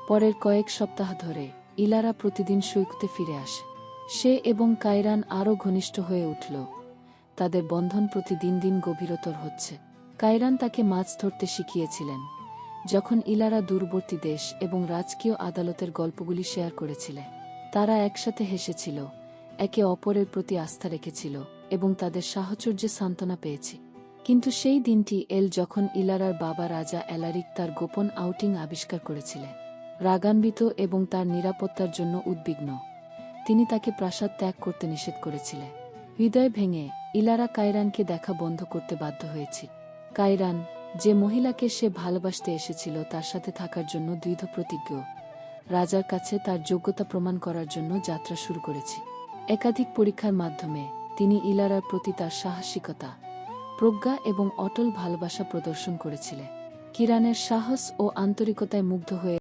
পরের কয়েক সপ্তাহ ধরে ইলারা প্রতিদিন সৈকতে ফিরে আসে। সে এবং কায়রান আরও ঘনিষ্ঠ হয়ে উঠল। তাদের বন্ধন প্রতিদিন দিন গভীরতর হচ্ছে। কায়রান তাকে মাছ ধরতে শিখিয়েছিলেন। যখন ইলারা দূরবর্তী দেশ এবং রাজকীয় আদালতের গল্পগুলি শেয়ার করেছিল, তারা একসাথে হেসেছিল, একে অপরের প্রতি আস্থা রেখেছিল এবং তাদের সাহচর্যে সান্ত্বনা পেয়েছে। কিন্তু সেই দিনটি যখন ইলারার বাবা রাজা এলারিক তার গোপন আউটিং আবিষ্কার করেছিলেন। রাগান্বিত এবং তার নিরাপত্তার জন্য উদ্বিগ্ন, তিনি তাকে প্রাসাদ ত্যাগ করতে নিষেধ করেছিলেন। হৃদয় ভেঙে ইলারা কায়রানকে দেখা বন্ধ করতে বাধ্য হয়েছে। কায়রান, যে মহিলাকে সে ভালোবাসতে এসেছিল, তার সাথে থাকার জন্য দৃঢ়প্রতিজ্ঞ, রাজার কাছে তার যোগ্যতা প্রমাণ করার জন্য যাত্রা শুরু করেছে। একাধিক পরীক্ষার মাধ্যমে তিনি ইলারার প্রতি তার সাহসিকতা, প্রজ্ঞা এবং অটল ভালোবাসা প্রদর্শন করেছিলেন। কিরানের সাহস ও আন্তরিকতায় মুগ্ধ হয়ে